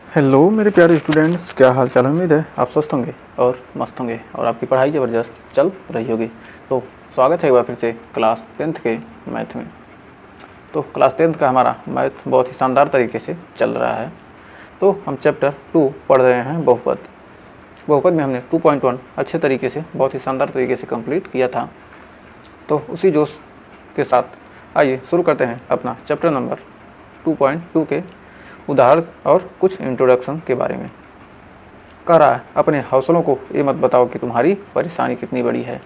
Hello मेरे प्यारे students, क्या हाल चाल। उम्मीद है आप स्वस्थ होंगे और मस्त होंगे और आपकी पढ़ाई ज़बरदस्त चल रही होगी। तो स्वागत है एक बार फिर से क्लास 10th के मैथ में। तो क्लास 10th का हमारा मैथ बहुत ही शानदार तरीके से चल रहा है। तो हम चैप्टर 2 पढ़ रहे हैं बहुपद। बहुपद में हमने 2.1 अच्छे तरीके से, बहुत ही शानदार तरीके से कंप्लीट किया था। तो उसी जोश के साथ आइए शुरू करते हैं अपना चैप्टर नंबर 2.2 के उदाहरण और कुछ इंट्रोडक्शन के बारे में। कह रहा है, अपने हौसलों को ये मत बताओ कि तुम्हारी परेशानी कितनी बड़ी है।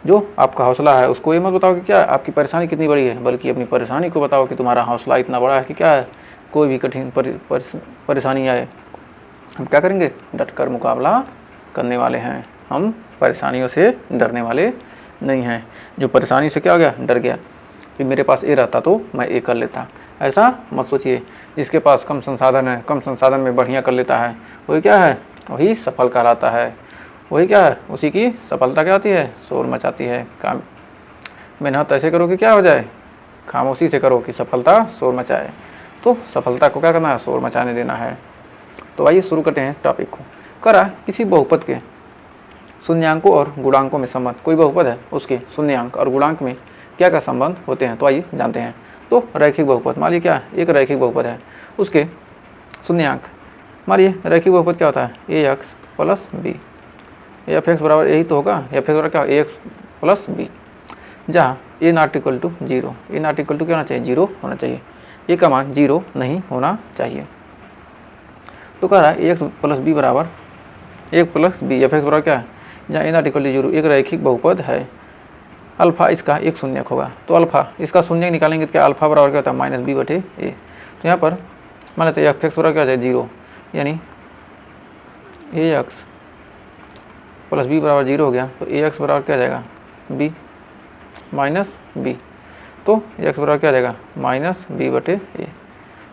जो आपका हौसला है उसको ये मत बताओ कि क्या आपकी परेशानी कितनी बड़ी है, बल्कि अपनी परेशानी को बताओ कि तुम्हारा हौसला इतना बड़ा है कि क्या है, कोई भी कठिन परेशानी आए हम क्या करेंगे, डटकर मुकाबला करने वाले हैं। हम परेशानियों से डरने वाले नहीं हैं। जो परेशानी से क्या हो गया, डर गया कि मेरे पास ये रहता तो मैं ये कर लेता, ऐसा मत सोचिए। जिसके पास कम संसाधन है, कम संसाधन में बढ़िया कर लेता है, वही क्या है, वही सफल कहलाता है। वही क्या है, उसी की सफलता क्या आती है, शोर मचाती है। काम मेहनत ऐसे करो कि क्या हो जाए, खामोशी से करो कि सफलता शोर मचाए। तो सफलता को क्या करना है, शोर मचाने देना है। तो आइए शुरू करते हैं टॉपिक को। करा किसी बहुपद के शून्यांकों और गुणांकों में संबंध। कोई बहुपद है, उसके शून्यांक और गुणांक में क्या क्या संबंध होते हैं, तो आइए जानते हैं। तो रैखिक बहुपद, मान लीजिए क्या एक रैखिक बहुपद है, उसके शून्यांक, मानिए रैखिक बहुपद क्या होता है, A X plus B, F X बराबर यही तो होगा, एफ एक्स बराबर क्या, ए एक्स प्लस बी, जहाँ A not equal to zero, A not equal to क्या होना चाहिए, जीरो होना चाहिए। ए का मान जीरो नहीं होना चाहिए। तो कह रहा है ए एक्स प्लस बी बराबर एक प्लस बी, एफ एक्स बराबर क्या है, जहाँ A not equal to zero एक रैखिक बहुपद है। अल्फा इसका एक शून्यक होगा, तो अल्फा इसका शून्यक निकालेंगे तो क्या, अल्फा बराबर क्या होता है, माइनस बी बटे ए। तो यहाँ पर मान लेते हैं एफ एक्स बराबर क्या हो जाए, जीरो, यानी ए एक्स प्लस बी बराबर जीरो हो गया। तो ए एक्स बराबर क्या आ जाएगा, बी माइनस बी। तो ए एक्स बराबर क्या आ जाएगा, माइनस बी बटे ए।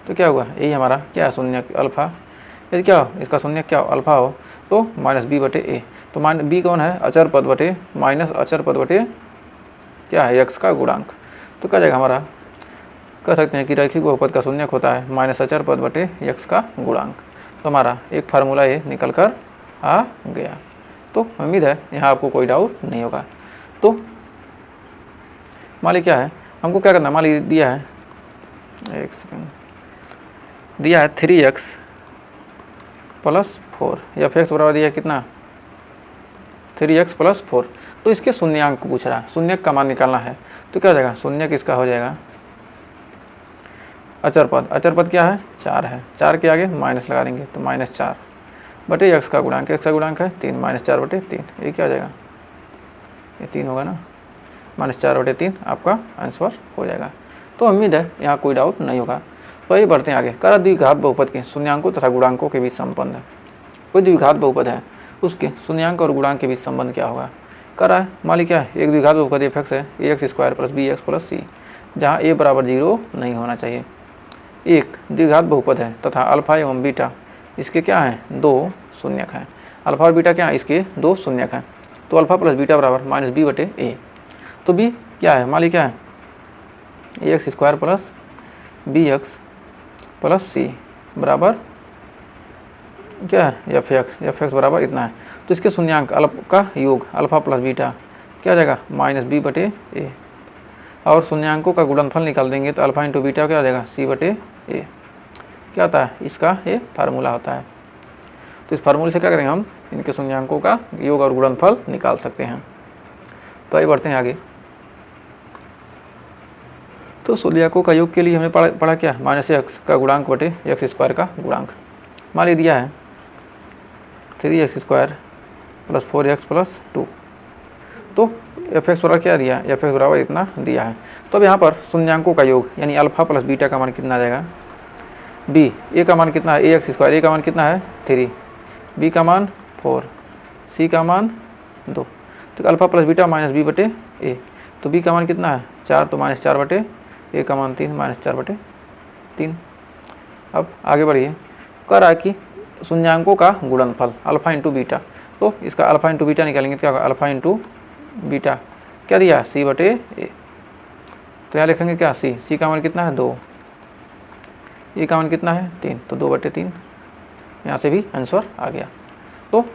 तो क्या हुआ, यही हमारा क्या है, शून्यक अल्फा। यदि क्या हो, इसका शून्यक क्या हो, अल्फा हो, तो माइनस बी बटे ए। तो माइनस बी कौन है, अचर पद बटे माइनस अचर पद बटे क्या है, एक्स का गुणांक। तो क्या जाएगा हमारा, कह सकते हैं कि रैखिक बहुपद का शून्यक होता है माइनस अचर पद बटे एक्स का गुणांक। तो हमारा एक फार्मूला ये निकल कर आ गया। तो उम्मीद है यहाँ आपको कोई डाउट नहीं होगा। तो मान लीजिए क्या है, हमको क्या करना है, मान लीजिए दिया है, एक सेकेंड, दिया है 3x प्लस 4, या फिर एक्स बराबर दिया है कितना, 3x प्लस 4। तो इसके शून्यांक को पूछ रहा है, शून्यक का मान निकालना है। तो क्या हो जाएगा, शून्यक इसका हो जाएगा अचर पद, अचर पद क्या है, 4 है, 4 के आगे माइनस लगा देंगे तो माइनस 4 बटे एक्स का गुणांक, एक्स का गुणांक है 3, माइनस 4 बटे 3, ये क्या हो जाएगा, ये 3 होगा ना, माइनस 4 बटे 3 आपका आंसर हो जाएगा। तो उम्मीद है यहाँ कोई डाउट नहीं होगा। तो ये बढ़ते हैं आगे। कर द्विघात बहुपद के शून्यांकों तथा गुणांकों के बीच संबंध है। कोई द्विघात बहुपद है, उसके शून्यांक और गुणांक के बीच संबंध क्या होगा। कर रहा है, मान लीजिए क्या है, एक द्विघात बहुपद एफ एक्स है, A X square plus B X plus C, जहाँ ए बराबर जीरो नहीं होना चाहिए। एक द्विघात बहुपद है तथा अल्फा एवं बीटा इसके क्या हैं, दो शून्यक हैं। अल्फा और बीटा क्या है, इसके दो शून्यक हैं। तो अल्फा प्लस बीटा बराबर माइनस बी बटे ए। तो बी क्या है, मान लीजिए क्या है, A X square plus B X plus C बराबर क्या है, एफ एक्स बराबर इतना है। तो इसके शून्यांक अल्फा का योग अल्फा प्लस बीटा क्या आ जाएगा, माइनस बी बटे ए। और शून्यांकों का गुणनफल निकाल देंगे तो अल्फा इंटू बीटा क्या आ जाएगा, सी बटे ए। क्या होता है, इसका ये फार्मूला होता है। तो इस फार्मूले से क्या करेंगे, हम इनके शून्यांकों का योग और गुणनफल निकाल सकते हैं। तो आइए बढ़ते हैं आगे। तो शून्यांकों का योग के लिए हमने पढ़ा क्या, माइनस एक्स का गुणांक बटे एक्स स्क्वायर का गुणांक। मान लीजिए दिया है 3x square plus 4x plus 2। तो एफ एक्स बराबर क्या दिया है, एफ एक्स बराबर इतना दिया है। तो अब यहाँ पर शून्यांकों का योग यानी अल्फा प्लस बीटा का मान कितना आ जाएगा, बी, ए का मान कितना है, ए एक्स स्क्वायर, ए का मान कितना है 3, बी का मान 4, सी का मान 2। तो alpha plus beta minus B बटे ए। तो बी का मान कितना है 4, तो माइनस 4 बटे ए का मान 3, माइनस 4 बटे 3। अब आगे बढ़िए। कह रहा है कि शून्यांकों का गुणनफल अल्फा इंटू बीटा। तो इसका अल्फा इंटू बीटा निकालेंगे तो क्या होगा, अल्फा इंटू बीटा क्या दिया, सी बटे ए। तो यहाँ लिखेंगे क्या, सी का मान कितना है 2, ए का मान कितना है 3, तो 2 बटे 3 यहाँ से भी आंसर आ गया। तो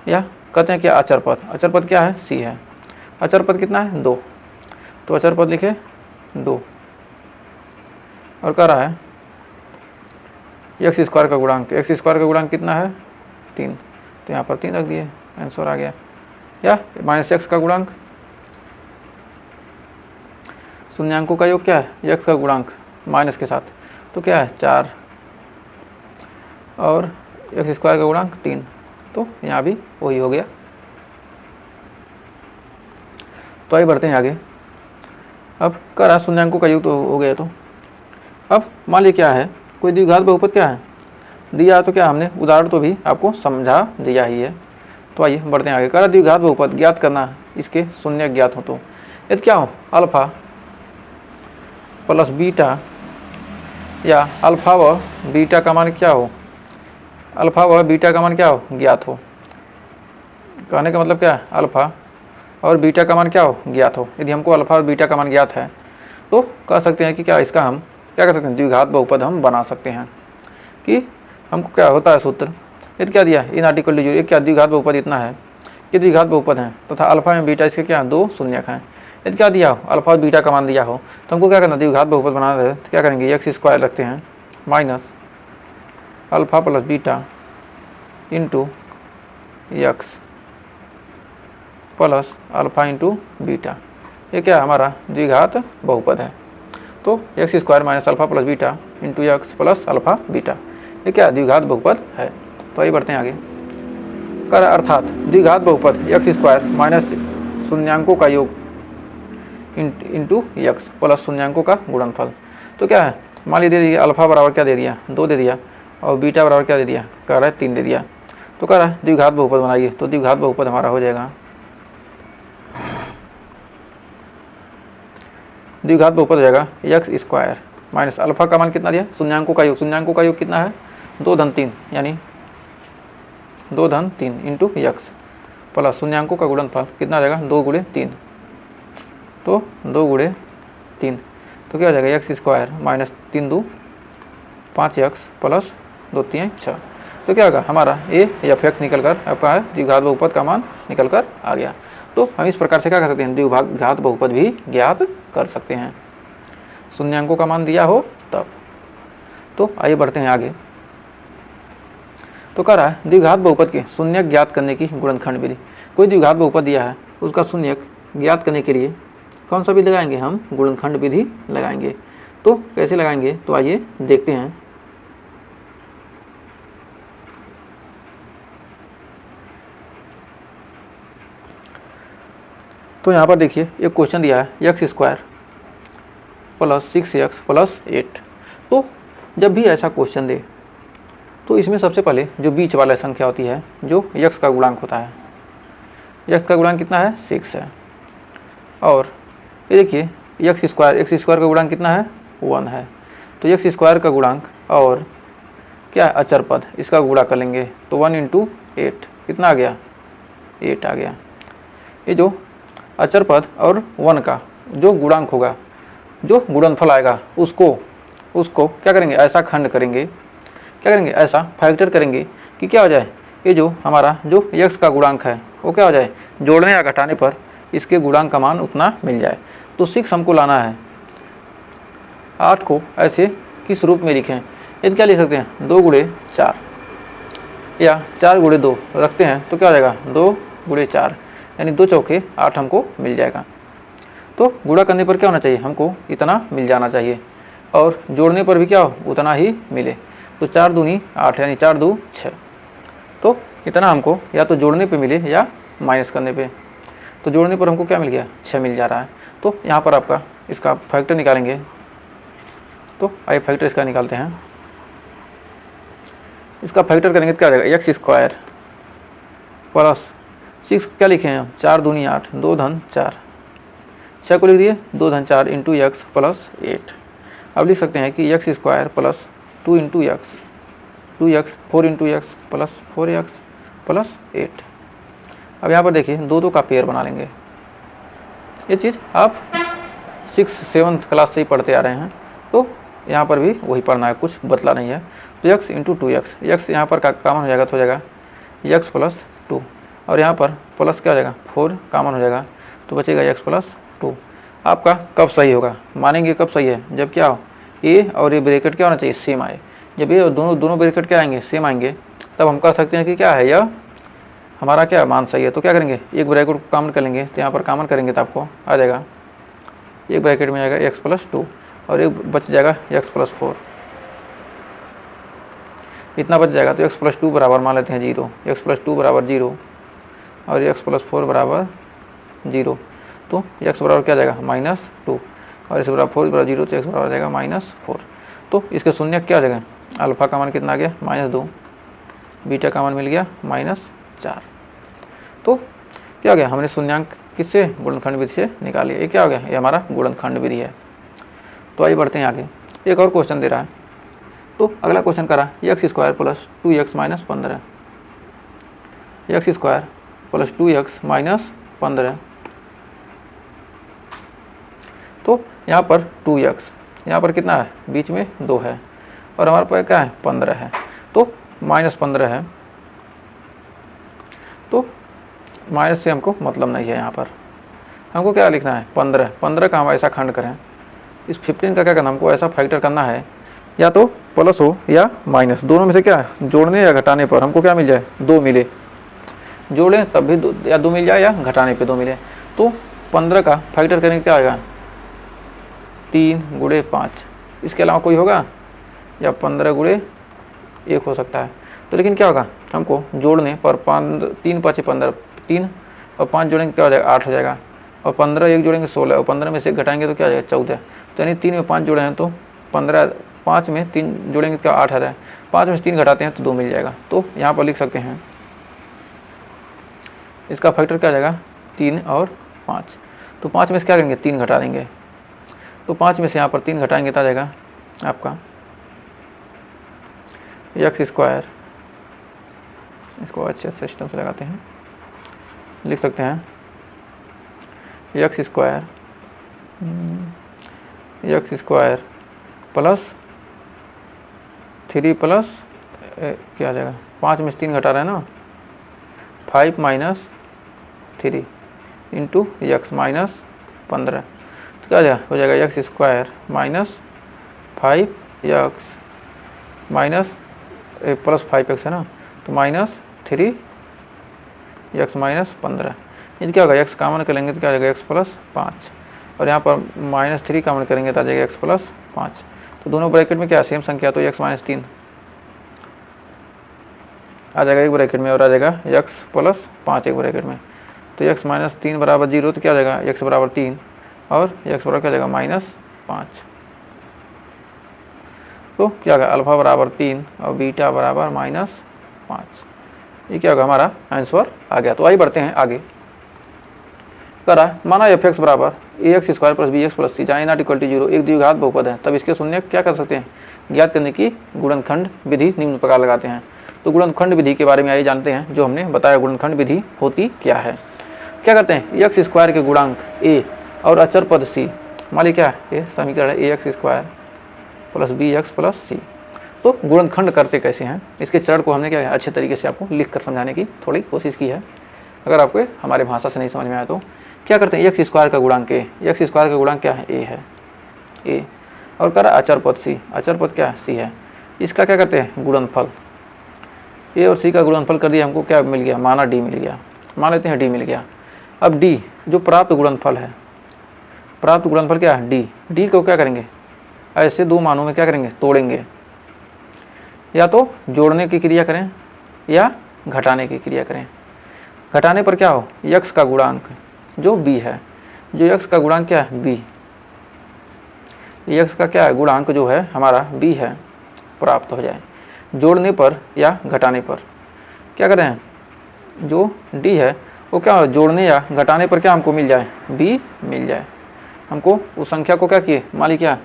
यह कहते हैं क्या, अचर पद। अचर पद क्या है, सी है। अचर पद कितना है, 2। तो अचर पद लिखे 2 और कह रहा है एक्स स्क्वायर का गुणांक। एक्स स्क्वायर का गुणांक कितना है, 3। तो यहाँ पर 3 रख दिए, आंसर आ गया। या माइनस एक्स का गुणांक, शून्यांकों का योग क्या है, एक्स का गुणांक माइनस के साथ, तो क्या है 4 और एक्स स्क्वायर का गुणांक 3। तो यहाँ भी वही हो गया। तो आइए बढ़ते हैं आगे। अब कह रहा शून्यांकों का योग तो हो गया। तो अब मान लीजिए क्या है, कोई द्विघात बहुपद क्या है दिया, तो क्या हमने उदाहरण तो भी आपको समझा दिया ही है। तो आइए बढ़ते हैं आगे। कह रहा द्विघात बहुपद ज्ञात करना, इसके शून्य ज्ञात हो। तो यदि क्या हो, अल्फा प्लस बीटा या अल्फा व बीटा का मान क्या हो, अल्फा व बीटा का मान क्या हो, ज्ञात हो। कहने का मतलब क्या है, अल्फा और बीटा का मान क्या हो, ज्ञात हो। यदि हमको अल्फा और बीटा का मान ज्ञात है तो कह सकते हैं कि क्या इसका हम क्या कर सकते हैं, द्विघात बहुपद हम बना सकते हैं। कि हमको क्या होता है सूत्र, यदि क्या दिया, इन आर्टिकल डी 0, एक क्या द्विघात बहुपद इतना है कि द्विघात बहुपद है तथा अल्फा में बीटा इसके क्या 2 शून्यक हैं। यदि क्या दिया हो, अल्फा और बीटा का मान दिया हो, तो हमको क्या करना, द्विघात बहुपद बनाना है। तो क्या करेंगे, एक्स स्क्वायर रखते हैं minus alpha plus beta into x plus alpha into beta. ये क्या हमारा द्विघात बहुपद है। तो x square minus alpha plus beta into x plus alpha beta, ये क्या द्विघात बहुपद है। तो आइए बढ़ते हैं आगे। कर अर्थात द्विघात बहुपद एक्स स्क्वायर माइनस शून्यांकों का योग इंटू एक्स प्लस शून्यांकों का गुणनफल। तो क्या है, मान लीजिए दे दिया अल्फा बराबर क्या दे दिया, 2 दे दिया, और बीटा बराबर क्या दे दिया, कह रहा है 3 दे दिया। तो कह रहा है द्विघात बहुपद बनाइए। तो द्विघात बहुपद हमारा हो जाएगा, द्विघात बहुपद हो जाएगा एक्स स्क्वायर माइनस अल्फा का मान कितना दिया, शून्यांकों का योग। शून्यांकों का योग कितना है, 2 धन 3, यानी 2 धन 3 इंटू एक्स प्लस शून्यांकों का गुणनफल कितना आ जाएगा, 2 गुणे 3। तो 2 गुणे 3 तो क्या हो जाएगा, x square minus 3 2 5 x plus 2 3 6। तो क्या होगा हमारा ए एफ एक्स निकल कर आपका है द्विघात बहुपद का मान निकल कर आ गया। तो हम इस प्रकार से क्या कर सकते हैं, द्विघात बहुपद भी ज्ञात कर सकते हैं, शून्यांकों का मान दिया हो तब। तो आइए बढ़ते हैं आगे। तो कह रहा है द्विघात बहुपद के शून्यक ज्ञात करने की गुणनखंड विधि। कोई द्विघात बहुपद दिया है, उसका शून्यक ज्ञात करने के लिए कौन सा विधि लगाएंगे, हम गुणनखंड विधि लगाएंगे। तो कैसे लगाएंगे, तो आइए देखते हैं। तो यहाँ पर देखिए एक क्वेश्चन दिया है, X square plus 6x plus 8। तो जब भी ऐसा क्वेश्चन दे तो इसमें सबसे पहले जो बीच वाला संख्या होती है, जो x का गुणांक होता है, x का गुणांक कितना है, 6 है। और ये देखिए एक्स स्क्वायर का गुणांक कितना है, 1 है। तो एक्स स्क्वायर का गुणांक और क्या है, अचर पद, इसका गुणा कर लेंगे तो 1 इंटू 8 कितना आ गया, 8 आ गया। ये जो अचर पद और 1 का जो गुणांक होगा, जो गुणनफल आएगा, उसको क्या करेंगे, ऐसा खंड करेंगे, क्या करेंगे, ऐसा फैक्टर करेंगे कि क्या हो जाए, ये जो हमारा जो x का गुणांक है वो क्या हो जाए, जोड़ने या घटाने पर इसके गुणांक का मान उतना मिल जाए। तो 6 हमको लाना है, 8 को ऐसे किस रूप में लिखें, यदि क्या लिख सकते हैं, 2 गुणे 4 या 4 गुणे 2 रखते हैं तो क्या हो जाएगा, 2 गुणे 4 यानी 2 चौके 8 हमको मिल जाएगा। तो गुणा करने पर क्या होना चाहिए, हमको इतना मिल जाना चाहिए, और जोड़ने पर भी क्या हो, उतना ही मिले। तो 4 दूनी 8 यानी 4 2 6। तो इतना हमको या तो जोड़ने पे मिले या माइनस करने पे। तो जोड़ने पर हमको क्या मिल गया, 6 मिल जा रहा है। तो यहाँ पर आपका इसका फैक्टर निकालेंगे। तो आइए फैक्टर इसका निकालते हैं। इसका फैक्टर करेंगे तो क्या आ जाएगा, एक्स स्क्वायर प्लस 6 क्या लिखे हैं हम, 4 दूनी 8, 2 धन 4, 6 को लिख दिए 2 धन 4 इंटू एक्स प्लस 8। अब लिख सकते हैं कि x square plus 2 into x 2x 4 into x plus 4x plus 8। अब यहाँ पर देखिए 2 का पेयर बना लेंगे। ये चीज़ आप 6th 7th क्लास से ही पढ़ते आ रहे हैं। तो यहाँ पर भी वही पढ़ना है, कुछ बदला नहीं है। तो x इंटू 2x, x यहाँ पर कॉमन हो जाएगा तो हो जाएगा x प्लस 2, और यहाँ पर प्लस क्या हो जाएगा 4 कॉमन हो जाएगा तो बचेगा x प्लस 2। आपका कब सही होगा, मानेंगे कब सही है, जब क्या हो a और ये ब्रैकेट क्या होना चाहिए सेम आए। जब ये दोनों ब्रैकेट क्या आएंगे सेम आएंगे तब हम कह सकते हैं कि क्या है यह हमारा क्या मान सही है। तो क्या करेंगे एक ब्रैकेट को कॉमन कर लेंगे, तो यहाँ पर कॉमन करेंगे तो आपको आ जाएगा एक ब्रैकेट में आएगा x प्लस 2 और एक बच जाएगा x प्लस 4, इतना बच जाएगा। तो x प्लस 2 बराबर मान लेते हैं 0, x प्लस 2 बराबर 0 और x प्लस 4 बराबर 0। तो x बराबर क्या जाएगा -2 और इस बराबर 4 बराबर 0, तो x बराबर आ जाएगा -4। तो इसके शून्य क्या हो जाएगा, अल्फा का मान कितना आ गया -2, बीटा का मान मिल गया -4। तो क्या हो गया, हमने शून्यांक किससे गुणनखंड विधि से निकाल लिया। ये क्या हो गया, ये हमारा गुणनखंड विधि है। तो आइए बढ़ते हैं आगे, एक और क्वेश्चन दे रहा है। तो अगला क्वेश्चन करा x² plus 2x minus 15, x² plus 2x minus 15। तो यहाँ पर 2x, यहाँ पर कितना है बीच में 2 है और हमारे पास क्या है 15 है, तो -15 है। तो माइनस से हमको मतलब नहीं है, यहाँ पर हमको क्या लिखना है 15 का हम ऐसा खंड करें। इस 15 का क्या करना, हमको ऐसा फैक्टर करना है या तो प्लस हो या माइनस, दोनों में से क्या है जोड़ने या घटाने पर हमको क्या मिल जाए 2 मिले, जोड़ें तब भी 2 या 2 मिल जाए या घटाने पे 2 मिले। तो 15 का फैक्टर करेंगे क्या आएगा 3 गुणे 5, इसके अलावा कोई होगा या 15 गुणे 1 हो सकता है। तो लेकिन क्या होगा हमको जोड़ने पर 3 5 15, 3 और 5 जोड़ेंगे क्या हो जाएगा 8 हो जाएगा, और 15 1 जोड़ेंगे 16, और 15 में से 1 घटाएंगे तो क्या हो जाएगा 14। तो यानी 3 में 5 जोड़े हैं तो 15, 5 में 3 जोड़ेंगे तो क्या 8 आ रहा है, 5 में से 3 घटाते हैं तो 2 मिल जाएगा। तो यहाँ पर लिख सकते हैं इसका फैक्टर क्या आ जाएगा 3 और 5। तो 5 में से क्या करेंगे 3 घटा देंगे, तो 5 में से यहाँ पर 3 घटाएंगे तो आ जाएगा आपका x², इसको अच्छे सिस्टम से लगाते हैं, लिख सकते हैं x² प्लस 3 प्लस क्या आ जाएगा 5 में से 3 घटा रहे हैं ना 5 माइनस 3 इंटू x माइनस 15। तो क्या हो जाएगा x² minus 5x minus plus 5x है ना, तो माइनस 3x माइनस 15। ये क्या होगा x कॉमन करेंगे तो क्या हो जाएगा x प्लस 5, और यहाँ पर -3 कॉमन करेंगे तो आ जाएगा x प्लस 5। तो दोनों ब्रैकेट में क्या सेम संख्या, तो x माइनस 3 आ जाएगा एक ब्रैकेट में और आ जाएगा x प्लस 5 एक ब्रैकेट में। तो x माइनस 3 बराबर 0, तो क्या हो जाएगा x बराबर 3 और x बराबर क्या हो जाएगा -5। तो क्या होगा अल्फा बराबर 3 और बीटा बराबर -5। ये क्या होगा हमारा आंसर आ गया। तो आइए बढ़ते हैं आगे। करा माना f(x) बराबर ax² plus bx plus c जहाँ n = 0 एक द्विघात बहुपद है, तब इसके शून्य क्या कर सकते हैं ज्ञात करने की गुणनखंड विधि निम्न प्रकार लगाते हैं। तो गुणनखंड विधि के बारे में आइए जानते हैं, जो हमने बताया गुणनखंड विधि होती क्या है। क्या करते हैं x² के गुणांक a और अचर पद c, मान ली क्या है ये समीकरण है ax² plus bx plus c। तो गुणनखंड करते कैसे हैं, इसके चरण को हमने क्या है अच्छे तरीके से आपको लिख कर समझाने की थोड़ी कोशिश की है। अगर आपको हमारे भाषा से नहीं समझ में आया तो क्या करते हैं x² का गुणांक a, x² का गुणांक क्या है a है a, और करा अचर पद c, अचर पद क्या है c है, इसका क्या करते हैं गुणनफल। a और c का गुणनफल कर दिया, हमको क्या मिल गया माना d मिल गया, मान लेते हैं d मिल गया। अब d जो प्राप्त गुणनफल है, प्राप्त गुणनफल क्या है d को क्या करेंगे ऐसे दो मानों में क्या करेंगे तोड़ेंगे, या तो जोड़ने की क्रिया करें या घटाने की क्रिया करें। घटाने पर क्या हो x का गुणांक जो b है, जो x का गुणांक क्या है b, x का क्या है गुणांक जो है हमारा b है प्राप्त हो जाए। जोड़ने पर या घटाने पर क्या करें, जो d है वो क्या जोड़ने या घटाने पर क्या हमको मिल जाए b मिल जाए। हमको उस संख्या को क्या किए मान ली क्या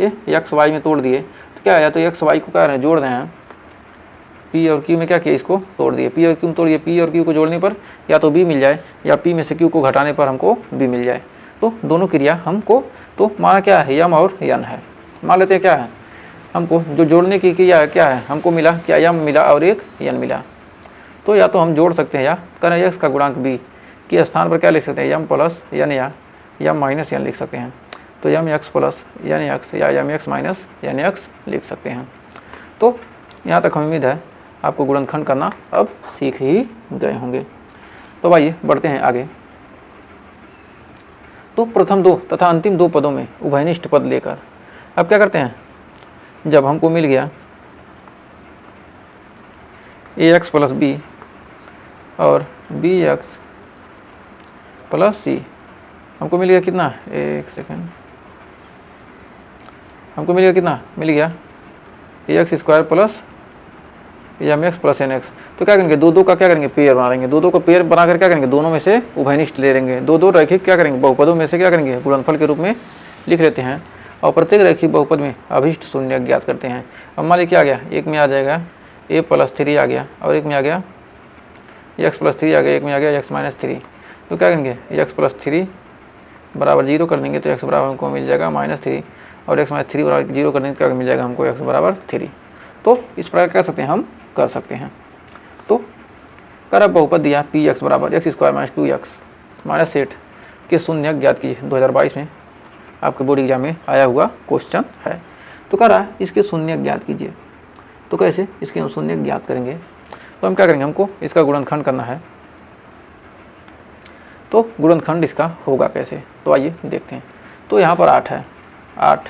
ये x y में तोड़ दिए, तो क्या है तो x y को क्या रहे जोड़ रहे हैं, p और q में क्या किया इसको तोड़ दिए, p और q में तोड़िए, p और q को जोड़ने पर या तो b मिल जाए या p में से q को घटाने पर हमको b मिल जाए। तो दोनों क्रिया हमको, तो माना क्या है यम और यन है, मान लेते हैं क्या है हमको जो जोड़ने की क्रिया क्या है, हमको मिला क्या, यम मिला और एक यन मिला। तो या तो हम जोड़ सकते हैं या करें एक्स का गुणांक बी के स्थान पर क्या लिख सकते हैं, यम प्लस यन या यम माइनस यन लिख सकते हैं। तो यम एक्स प्लस यन एक्स या यम एक्स माइनस यन एक्स लिख सकते हैं। तो यहाँ तक हमें उम्मीद है आपको गुणनखंड करना अब सीख ही गए होंगे। तो आइए बढ़ते हैं आगे। तो प्रथम दो तथा अंतिम दो पदों में उभयनिष्ठ पद लेकर अब क्या करते हैं, जब हमको मिल गया ए एक्स प्लस बी और बी एक्स प्लस सी, हमको मिल गया कितना, एक सेकेंड, हमको मिल गया कितना, मिल गया A X square plus M X plus N X. तो क्या करेंगे, दो दो का क्या करेंगे, पेयर बना लेंगे। दो दो का पेयर बनाकर क्या करेंगे, दोनों में से उभयनिष्ठ ले लेंगे। दो दो रैखिक क्या करेंगे, बहुपदों में से क्या करेंगे, गुणनफल के रूप में लिख लेते हैं और प्रत्येक रैखिक बहुपद में अभिष्ट शून्य ज्ञात करते हैं। अब मान लीजिए क्या आ गया, एक में आ जाएगा ए प्लस 3 आ गया और एक में आ गया एक्स प्लस 3 आ गया, एक में आ गया एक्स माइनस 3। तो क्या करेंगे, एक्स प्लस 3 बराबर 0 कर देंगे तो एक्स बराबर हमको मिल जाएगा -3 और एक्स माइनस 3 बराबर 0 कर देंगे तो क्या मिल जाएगा हमको, एक्स बराबर 3। तो इस प्रकार कर सकते हैं, हम कर सकते हैं। तो कर अब बहुपद दिया पी एक्स बराबर x square minus 2x minus 8 के शून्य ज्ञात कीजिए। 2022 में आपके बोर्ड एग्जाम में आया हुआ क्वेश्चन है। तो कह रहा है इसके शून्य ज्ञात कीजिए। तो कैसे इसके हम शून्य ज्ञात करेंगे, तो हम क्या करेंगे, हमको इसका गुणनखंड करना है। तो गुणनखंड इसका होगा कैसे, तो आइए देखते हैं। तो यहाँ पर 8 है, 8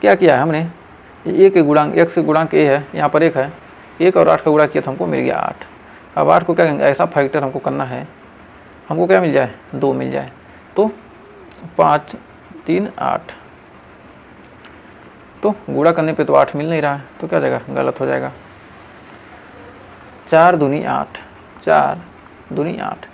क्या किया है हमने, ए के गुणांक एक्स के गुणांक ए है, यहाँ पर 1 है, 1 और 8 का गुणा किया तो हमको मिल गया 8। अब 8 को क्या करेंगे, ऐसा फैक्टर हमको करना है, हमको क्या मिल जाए, 2 मिल जाए। तो 5 3 8, तो गुणा करने पे तो 8 मिल नहीं रहा है, तो क्या हो जाएगा, गलत हो जाएगा। 4 दूनी 8, 4 दूनी 8,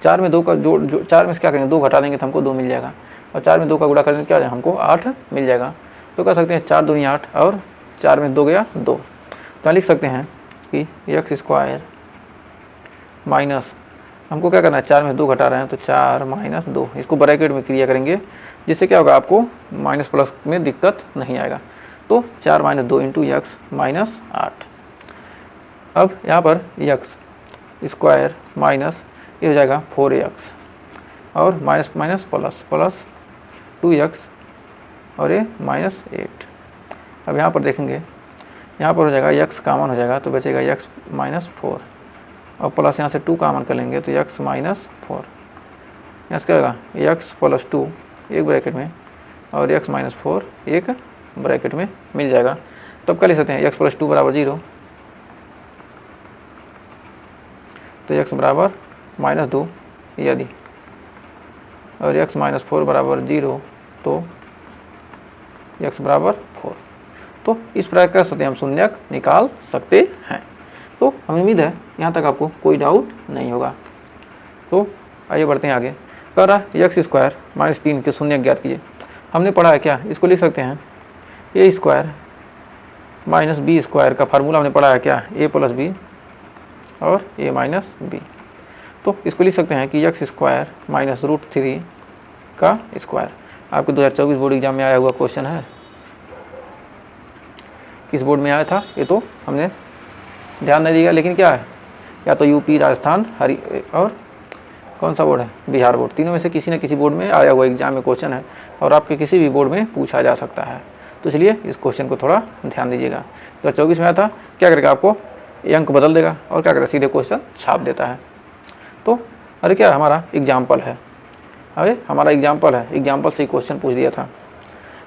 4 में 2 का जोड़ 4 में से क्या करेंगे, 2 घटा देंगे तो हमको 2 मिल जाएगा और 4 में 2 का गुणा करेंगे क्या हो जाएगा, हमको 8 मिल जाएगा। तो कह सकते हैं 4 दूनी 8 और 4 में 2 गया 2। तो लिख सकते हैं कि एक्स स्क्वायर माइनस, हमको क्या करना है, 4 में 2 घटा रहे हैं तो 4 माइनस 2, इसको ब्रैकेट में क्रिया करेंगे जिससे क्या होगा, आपको माइनस प्लस में दिक्कत नहीं आएगा। तो 4 माइनस 2 इंटू एक्स माइनस 8। अब यहाँ पर एक्स स्क्वायर माइनस ये हो जाएगा 4x और minus minus plus plus 2x और ये -8। अब यहाँ पर देखेंगे, यहाँ पर हो जाएगा x कामन हो जाएगा तो बचेगा x माइनस 4 और प्लस यहाँ से 2 कामन कर लेंगे तो x माइनस 4। यहाँ से क्या होगा, x प्लस 2 एक ब्रैकेट में और x माइनस 4 एक ब्रैकेट में मिल जाएगा। तो अब क्या लिख सकते हैं, x प्लस 2 बराबर 0, तो x बराबर -2 यदि, और x माइनस 4 बराबर 0 तो x बराबर 4। तो इस प्रकार कर सकते हैं, हम शून्यक निकाल सकते हैं। तो हमें उम्मीद है यहाँ तक आपको कोई डाउट नहीं होगा। तो आइए बढ़ते हैं आगे। कह रहा है एक्स स्क्वायर माइनस 3 के शून्य ज्ञात कीजिए। हमने पढ़ा है क्या, इसको लिख सकते हैं ए स्क्वायर माइनस बी स्क्वायर का फार्मूला हमने पढ़ा है क्या, ए प्लस बी और ए माइनस बी। तो इसको लिख सकते हैं कि एक्स स्क्वायर माइनस √3 का स्क्वायर। आपके 2024 बोर्ड एग्जाम में आया हुआ क्वेश्चन है। किस बोर्ड में आया था ये तो हमने ध्यान नहीं दिया, लेकिन क्या है, या तो यूपी, राजस्थान, और कौन सा बोर्ड है, बिहार बोर्ड, तीनों में से किसी न किसी बोर्ड में आया हुआ एग्जाम में क्वेश्चन है और आपके किसी भी बोर्ड में पूछा जा सकता है। तो इसलिए इस क्वेश्चन को थोड़ा ध्यान दीजिएगा। 2024 में आया था, क्या करेगा, आपको अंक बदल देगा और क्या करेगा, सीधे क्वेश्चन छाप देता है। तो अरे क्या हमारा एग्जाम्पल है, अरे हमारा एग्जाम्पल है, एग्जाम्पल से ही क्वेश्चन पूछ दिया था।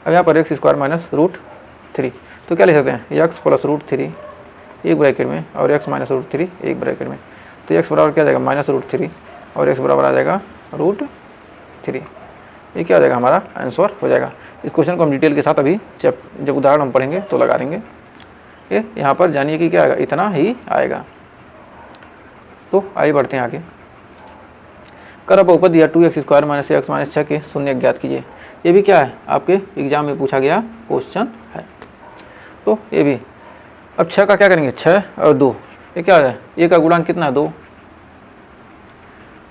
अब यहाँ पर एक्स स्क्वायर माइनस √3, तो क्या लिख सकते हैं, एक्स प्लस √3 एक ब्रैकेट में और एक्स माइनस √3 एक ब्रैकेट में। तो एक्स बराबर क्या आ जाएगा, माइनस √3 और एक्स बराबर आ जाएगा √3। ये क्या आ जाएगा, हमारा आंसर हो जाएगा। इस क्वेश्चन को हम डिटेल के साथ अभी जब उदाहरण हम पढ़ेंगे तो लगा देंगे। ये यहाँ पर जानिए कि क्या आएगा, इतना ही आएगा। तो आइए बढ़ते हैं आगे। कर बहुपद दिया 2x square minus x minus 6 के शून्य ज्ञात कीजिए। ये भी क्या है, आपके एग्जाम में पूछा गया क्वेश्चन है। तो ये भी अब 6 का क्या करेंगे, 6 और 2, ये क्या हो जाए, ए का गुणांक कितना है 2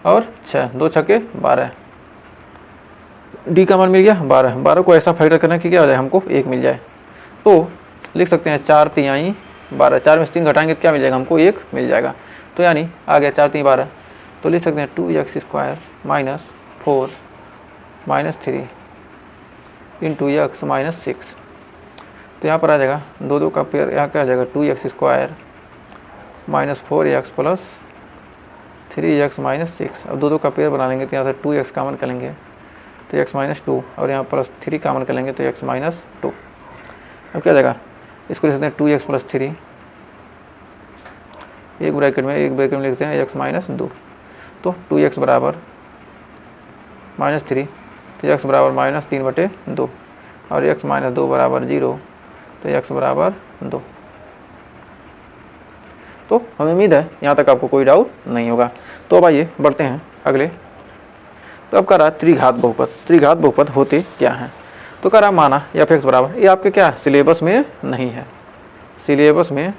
और 6, 2 छक्के 12, डी का मान मिल गया 12। 12 को ऐसा फैक्टर करना कि क्या हो जाए, हमको 1 मिल जाए। तो लिख सकते हैं 4 तिहाई 12, 4 में से 3 घटाएंगे तो क्या मिल जाएगा हमको, 1 मिल जाएगा। तो यानी आ गया 4 3 12, तो लिख सकते हैं 2x² minus 4 minus 3 into x minus 6। तो यहाँ पर आ जाएगा 2 2 का पेयर, यहाँ क्या आ जाएगा 2x² minus 4x plus 3x minus 6। अब 2 2 का पेयर बना लेंगे तो यहाँ से 2x कॉमन कर लेंगे तो x माइनस 2, और यहाँ प्लस 3 कॉमन कर लेंगे तो x माइनस 2। अब क्या जाएगा, इसको लिख सकते हैं 2x प्लस 3, एक ब्रैकेट में लिखते हैं x माइनस 2। तो 2x बराबर माइनस 3, तो x बराबर माइनस 3/2, और x माइनस 2 बराबर 0, तो x बराबर 2। तो हमें उम्मीद है यहाँ तक आपको कोई डाउट नहीं होगा। तो अब आइए बढ़ते हैं अगले। तो अब कह रहा त्रिघात बहुपद, त्रिघात बहुपद होते क्या हैं। तो कह रहा माना f(x) बराबर, ये आपके क्या सिलेबस में नहीं है, सिलेबस में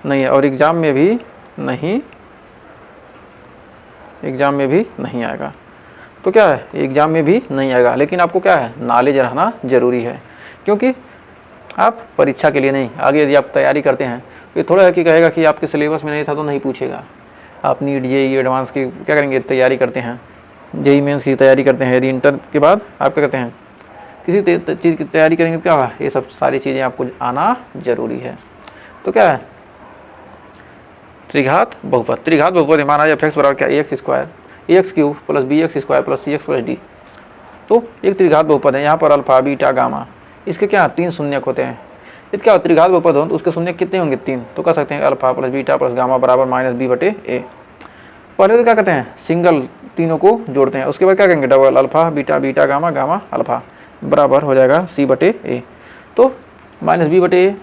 नहीं है और एग्ज़ाम में भी नहीं आएगा। तो क्या है, एग्ज़ाम में भी नहीं आएगा, लेकिन आपको क्या है, नॉलेज रहना ज़रूरी है, क्योंकि आप परीक्षा के लिए नहीं, आगे यदि आप तैयारी करते हैं तो ये थोड़ा है कि कहेगा कि आपके सिलेबस में नहीं था तो नहीं पूछेगा। आप नीट जेईई एडवांस की क्या करेंगे, तैयारी करते हैं, जेईई मेंस की तैयारी करते हैं, यदि इंटर के बाद आप क्या करते हैं किसी चीज़ की तैयारी करेंगे तो क्या होगा, ये सब सारी चीज़ें आपको आना ज़रूरी है। तो क्या है त्रिघात बहुपद, त्रिघात बहुपद माना f(x) बराबर क्या, ax² ax³ plus bx² plus cx plus d। तो एक त्रिघात बहुपद है, यहाँ पर अल्फा बीटा गामा, इसके क्या 3 शून्यक होते हैं। इसके क्या त्रिघात बहुपद हो तो उसके शून्यक कितने होंगे, 3। तो कह सकते हैं alpha plus beta plus gamma बराबर माइनस b/a। पहले तो क्या करते हैं, सिंगल तीनों को जोड़ते हैं, उसके बाद क्या करेंगे double, alpha beta beta gamma gamma alpha बराबर हो जाएगा c/a। तो माइनस b/a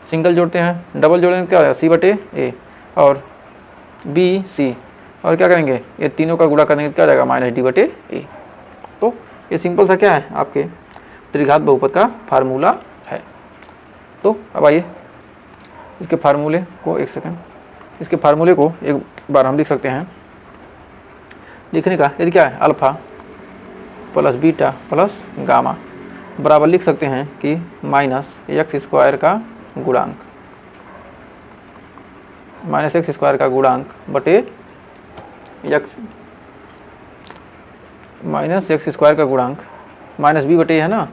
सिंगल जोड़ते हैं, डबल जोड़ेंगे क्या हो जाएगा c/a, और b c, और क्या करेंगे ये तीनों का गुणा करेंगे क्या हो जाएगा माइनस d/a। तो ये सिंपल सा क्या है आपके त्रिघात बहुपद का फार्मूला है। तो अब आइए इसके फार्मूले को, एक सेकंड, इसके फार्मूले को एक बार हम लिख सकते हैं। लिखने का यदि क्या है alpha plus beta plus gamma बराबर लिख सकते हैं कि माइनस x² का गुणांक, माइनस x² का गुणांक बटे x, माइनस x² का गुणांक माइनस b/a है ना,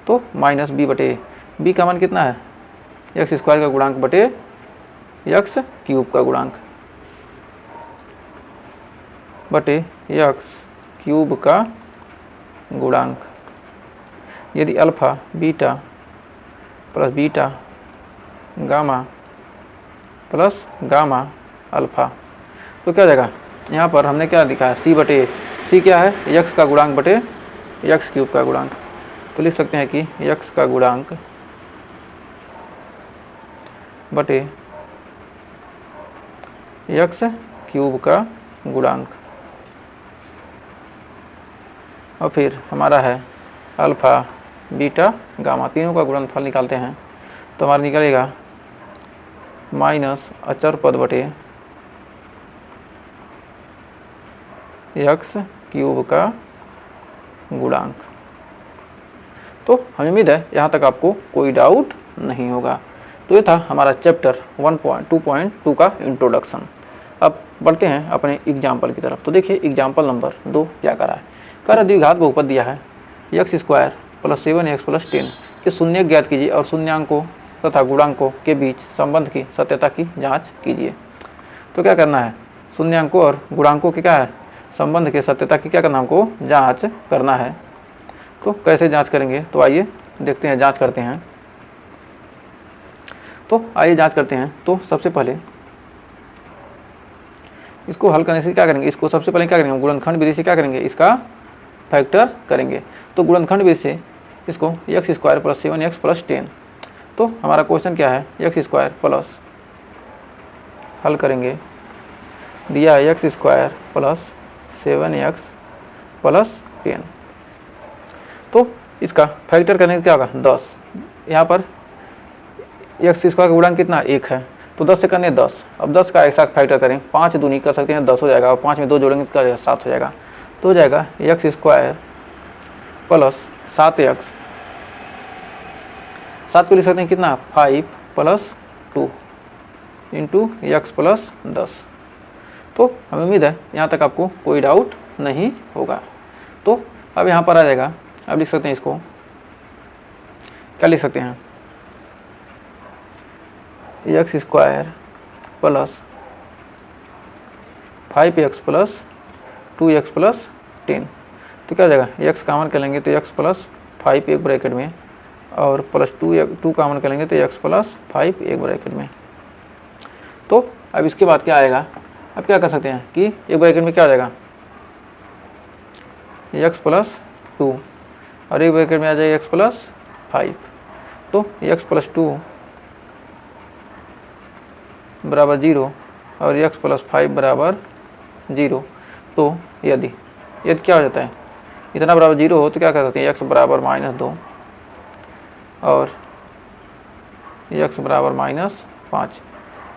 तो माइनस b/a, b का मान कितना है x² का गुणांक बटे x³ का गुणांक बटे x³ का गुणांक। यदि alpha beta plus beta gamma plus gamma alpha, तो क्या हो जाएगा, यहाँ पर हमने क्या लिखा है c/a, c क्या है x का गुणांक बटे x³ का गुणांक। तो लिख सकते हैं कि x का गुणांक बटे x³ का गुणांक, और फिर हमारा है अल्फा बीटा गामा, तीनों का गुणनफल निकालते हैं तो हमारा निकलेगा माइनस अचर पद बटे x³ का गुणांक। तो हमें उम्मीद है यहाँ तक आपको कोई डाउट नहीं होगा। तो ये था हमारा चैप्टर 1.2.2 का इंट्रोडक्शन। अब बढ़ते हैं अपने एग्जाम्पल की तरफ। तो देखिए एग्जाम्पल नंबर 2 क्या करा है, कर द्विघात बहुपद दिया है x² प्लस 7x प्लस 10 के शून्य ज्ञात कीजिए और शून्यांकों तथा गुणांकों के बीच संबंध की सत्यता की जांच कीजिए। तो क्या करना है, शून्यांकों और गुणांकों के क्या है संबंध के सत्यता की क्या करना हमको जांच करना है। तो कैसे जांच करेंगे, तो आइए देखते हैं, जांच करते हैं। तो आइए जांच करते हैं। तो सबसे पहले इसको हल करने से क्या करेंगे, इसको सबसे पहले क्या करेंगे, गुणनखंड विधि से क्या करेंगे, इसका फैक्टर करेंगे। तो गुणनखंड विधि से इसको x² प्लस 7x प्लस 10। तो हमारा क्वेश्चन क्या है, x² प्लस, हल करेंगे, दिया है x² प्लस 7x प्लस 10। तो इसका फैक्टर करने का क्या होगा 10। यहाँ पर x² का गुणांक कितना 1 है, तो 10 से करने 10। अब 10 का एक साथ फैक्टर करें, 5 दूनी कर सकते हैं 10 हो जाएगा, और 5 में 2 जोड़ेंगे तो क्या हो जाएगा 7 हो जाएगा। तो हो जाएगा x² प्लस 7x 7 को लिख सकते हैं कितना 5 + 2 इंटू एक्स प्लस 10। तो हमें उम्मीद है यहाँ तक आपको कोई डाउट नहीं होगा। तो अब यहाँ पर आ जाएगा, अब लिख सकते हैं इसको, क्या लिख सकते हैं, x square plus 5x plus 2x plus 10। तो क्या हो जाएगा, x कॉमन कर लेंगे तो x प्लस 5 एक ब्रैकेट में, और प्लस 2 कॉमन कर लेंगे तो x प्लस 5 एक ब्रैकेट में। तो अब इसके बाद क्या आएगा, अब क्या कर सकते हैं कि एक ब्रैकेट में क्या हो जाएगा x प्लस 2 और एक ब्रैकेट में आ जाएगा x प्लस 5। तो x प्लस 2 बराबर 0 और x प्लस 5 बराबर 0। तो यदि क्या हो जाता है, इतना बराबर 0 हो तो क्या कर सकते हैं, x बराबर -2 और x बराबर -5।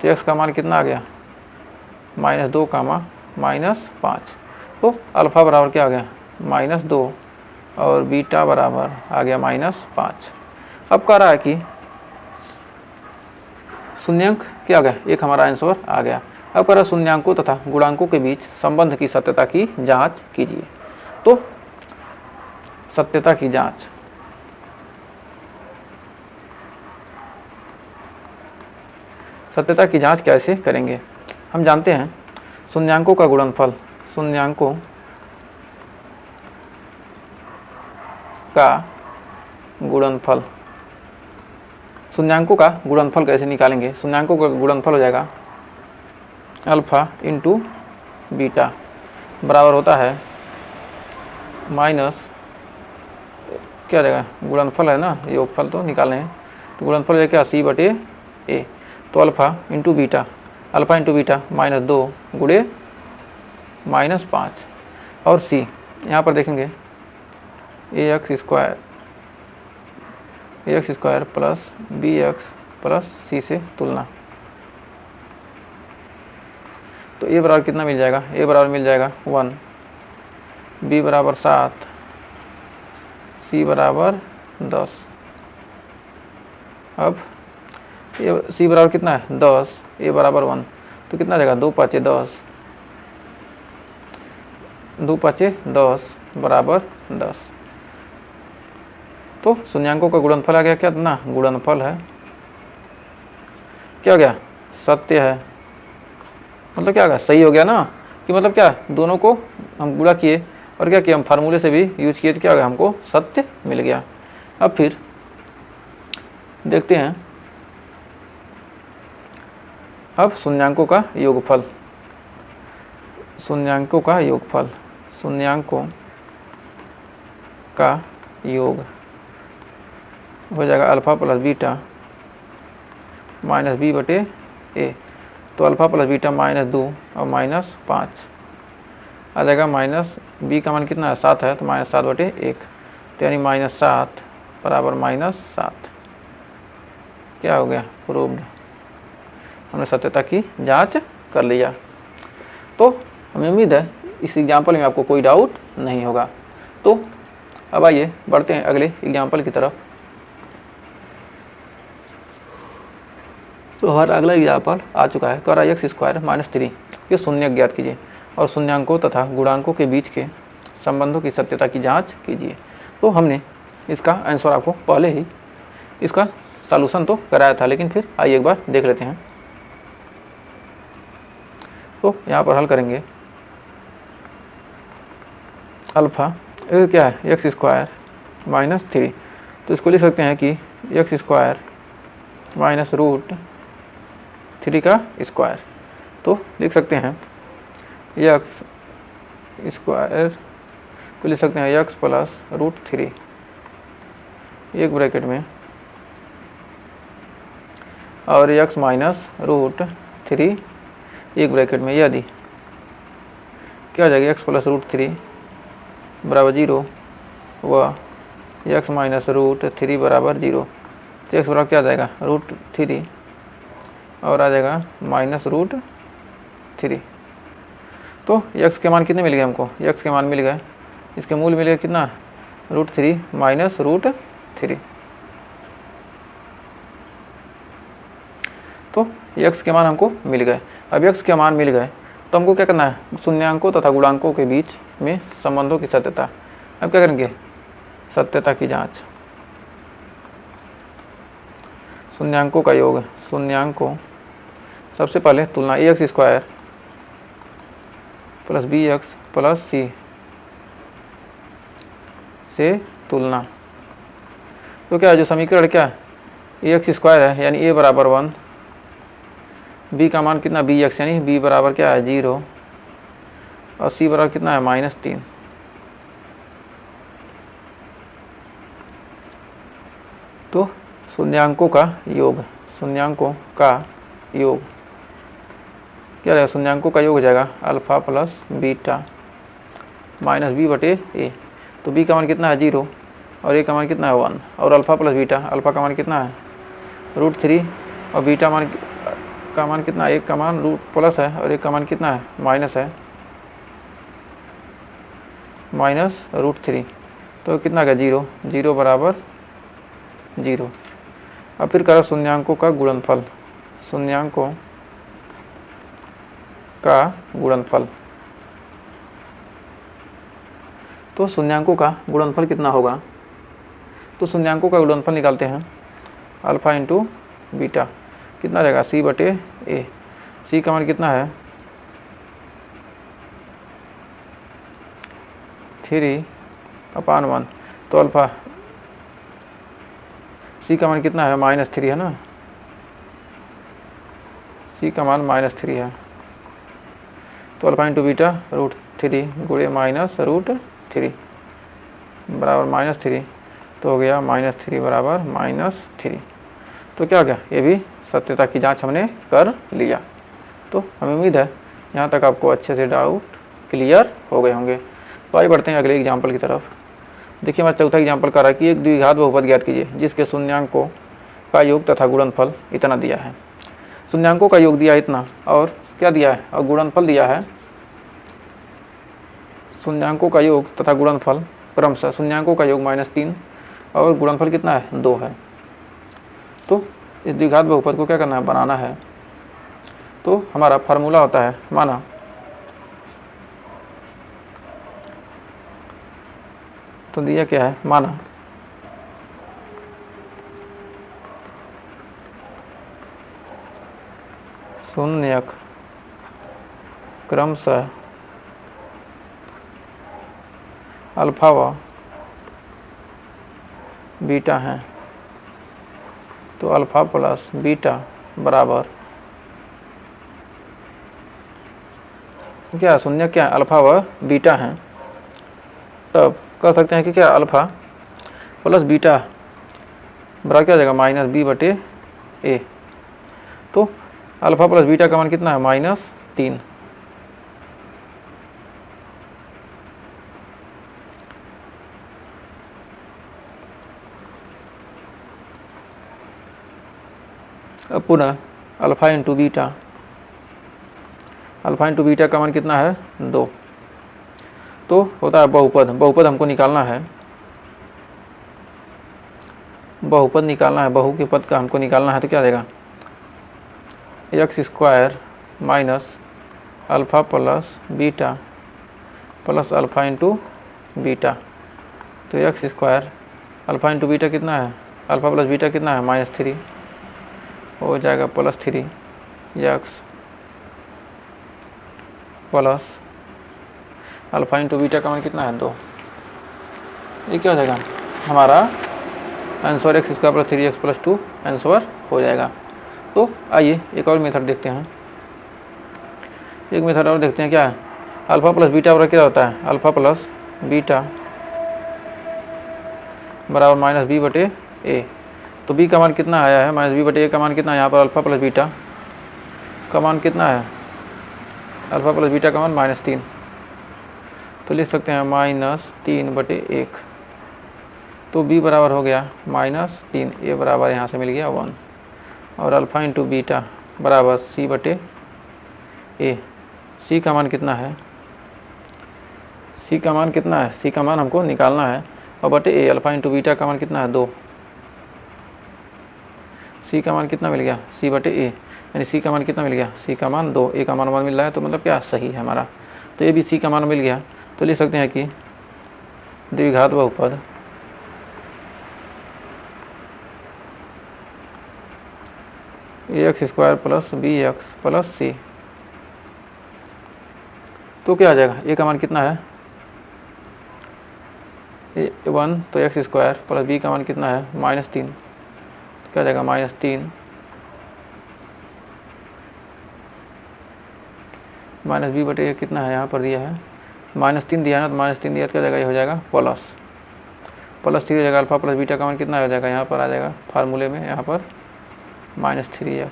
तो x का मान कितना आ गया, -2 -5। तो अल्फ़ा बराबर क्या आ गया, -2 और बीटा बराबर आ गया -5। अब कह रहा है कि शून्यांक क्या आ गया, एक हमारा आंसर आ गया। अब कह रहा है शून्यांकों तथा गुणांकों के बीच संबंध की सत्यता की जांच कीजिए। तो सत्यता की जांच, सत्यता की जांच कैसे करेंगे, हम जानते हैं शून्यांकों का गुणनफल, शून्यांकों का गुणनफल, शून्यांकों का गुणनफल कैसे निकालेंगे, शून्यांकों का गुणनफल हो जाएगा अल्फ़ा इंटू बीटा बराबर होता है माइनस, क्या हो जाएगा, गुणनफल है ना, योगफल तो निकालने हैं, तो गुणनफल है क्या C/A। तो alpha into beta, alpha into beta -2 गुणे -5 और C यहाँ पर देखेंगे ax square plus bx plus c से तुलना। तो a बराबर कितना मिल जाएगा, a बराबर मिल जाएगा 1, b बराबर 7, c बराबर 10। अब c बराबर कितना है 10, a बराबर 1, तो कितना आ जाएगा 2 × 5 = 10, 2 × 5 = 10 बराबर 10। तो शून्यांकों का गुणनफल आ गया क्या ना, गुणनफल है, क्या हो गया, सत्य है, मतलब क्या हो गया, सही हो गया ना, कि मतलब क्या, दोनों को हम गुणा किए और क्या किया, हम फार्मूले से भी यूज किए तो क्या हो गया, हमको सत्य मिल गया। अब फिर देखते हैं अब शून्यांकों का योगफल, शून्यांकों का योगफल, शून्यांकों का योग हो जाएगा alpha plus beta minus b/a। तो अल्फ़ा प्लस बीटा -2 और -5 आ जाएगा, माइनस b का मान कितना है 7 है, तो -7/1, तो यानी -7 बराबर -7। क्या हो गया, प्रूव्ड, हमने सत्यता की जांच कर लिया। तो हमें उम्मीद है इस एग्जाम्पल में आपको कोई डाउट नहीं होगा। तो अब आइए बढ़ते हैं अगले एग्जाम्पल की तरफ। तो हमारा अगला एग्जाम्पल आ चुका है, कह रहा है x² - 3 ये शून्य ज्ञात कीजिए और शून्यांकों तथा गुणांकों के बीच के संबंधों की सत्यता की जांच कीजिए। तो हमने इसका आंसर आपको पहले ही इसका सॉल्यूशन तो कराया था, लेकिन फिर आइए एक बार देख लेते हैं। तो यहाँ पर हल करेंगे, अल्फ़ा क्या है x² - 3, तो इसको लिख सकते हैं कि x² - √3 का स्क्वायर। तो लिख सकते हैं x² को लिख सकते हैं x प्लस √3 एक ब्रैकेट में और x माइनस √3 एक ब्रैकेट में, यदि क्या हो जाएगा x प्लस √3 बराबर 0 व x माइनस √3 बराबर 0। तो x बराबर क्या आ जाएगा √3 और आ जाएगा -√3। तो x के मान कितने मिल गए हमको, x के मान मिल गए, इसके मूल मिल गए कितना √3 - √3। तो x के मान हमको मिल गए। अब x के मान मिल गए तो हमको क्या करना है, शून्यांकों तथा गुणांकों के बीच में संबंधों की सत्यता। अब क्या करेंगे, सत्यता की जांच। शून्यांकों का योग, शून्यांकों सबसे पहले तुलना ax square plus bx plus c से तुलना। तो क्या है, जो समीकरण क्या है, ax स्क्वायर है यानी a बराबर 1, b का मान कितना bx यानी b बराबर क्या है 0 और c बराबर कितना है -3। तो शून्यांकों का योग, शून्यांकों का योग क्या रहेगा, शून्यांकों का योग हो जाएगा alpha plus beta minus b बटे a। तो b का मान कितना है 0 और a का मान कितना है 1 और अल्फा प्लस बीटा, अल्फा का मान कितना है √3 और बीटा मान का मान कितना है, एक का मान रूट प्लस है और एक का मान कितना है माइनस है -√3। तो कितना आ गया 0, 0 बराबर 0। अब फिर करो शून्यांकों का गुणनफल, शून्यांकों का गुणनफल। तो शून्यांकों का गुणनफल कितना होगा, तो शून्यांकों का गुणनफल निकालते हैं अल्फा इंटू बीटा कितना आ जाएगा c बटे a। c का मान कितना है 3/1। तो अल्फा c का मान कितना है -3 है ना, c का मान -3 है। तो अल्फा इंटू बीटा √3 गुणे -√3 बराबर -3। तो हो गया -3 बराबर -3। तो क्या हो गया, ये भी सत्यता की जांच हमने कर लिया। तो हमें उम्मीद है यहाँ तक आपको अच्छे से डाउट क्लियर हो गए होंगे। तो आइए बढ़ते हैं अगले एग्जाम्पल की तरफ। देखिए हमारा चौथा एग्जाम्पल कर रहा है कि एक द्विघात बहुपद ज्ञात कीजिए जिसके शून्यांकों का योग तथा गुणनफल इतना दिया है। शून्यांकों का योग दिया है इतना और क्या दिया है, और गुणनफल दिया है, शून्यांकों का योग तथा गुणनफल क्रमशः शून्यांकों का योग -3 और गुणनफल कितना है 2 है। तो इस द्विघात बहुपद को क्या करना है, बनाना है। तो हमारा फार्मूला होता है, माना तो दिया क्या है, माना शून्यक क्रमशः अल्फा व बीटा हैं। तो अल्फा प्लस बीटा बराबर क्या, शून्य क्या अल्फा व बीटा हैं। तब कह सकते हैं कि क्या अल्फा प्लस बीटा बराबर क्या हो जाएगा -b बटे a। तो अल्फा प्लस बीटा का मान कितना है -3। अब पुनः alpha into beta, alpha into beta का मान कितना है 2। तो होता है बहुपद, बहुपद हमको निकालना है, बहुपद निकालना है, बहु के पद का हमको निकालना है। तो क्या आ जाएगा x square minus alpha plus beta plus alpha into beta. तो x square alpha into beta कितना है, अल्फा प्लस बीटा कितना है -3 हो जाएगा +3 x plus alpha into beta का मान कितना है 2। ये क्या हो जाएगा हमारा answer x square plus 3x plus 2 answer हो जाएगा। तो आइए एक और मेथड देखते हैं, एक मेथड और देखते हैं क्या है, अल्फा प्लस बीटा बराबर क्या होता है, अल्फा प्लस बीटा बराबर -b बटे a। तो b का मान कितना आया है -b बटे a का मान कितना है, यहाँ पर अल्फा प्लस बीटा का मान कितना है, अल्फा प्लस बीटा का मान -3। तो लिख सकते हैं -3 बटे 1। तो b बराबर हो गया -3, a बराबर यहाँ से मिल गया 1 और अल्फा इंटू बीटा बराबर c बटे a। c का मान कितना है, c का मान कितना है, c का मान हमको निकालना है और बटे a, अल्फा इंटू बीटा का मान कितना है 2। c का मान कितना मिल गया, c बटे a। यानी सी का मान कितना मिल गया, सी का मान 2, ए का मान 1 मिल रहा है, तो मतलब क्या सही है हमारा। तो ये भी सी का मान मिल गया। तो लिख सकते हैं कि द्विघात बहुपद ax square plus bx plus C, तो क्या आ जाएगा, ए का मान कितना है 1, तो एक्स स्क्वायर प्लस बी का मान कितना है -3, तो क्या आ जाएगा -3 माइनस बी बटे कितना है, यहाँ पर दिया है -3 दिया है ना, तो -3 दिया तो क्या जाएगा, ये हो जाएगा प्लस 3 हो जाएगा। अल्फा प्लस बीटा का मान कितना हो जाएगा, यहाँ पर आ जाएगा फार्मूले में यहाँ पर -3x।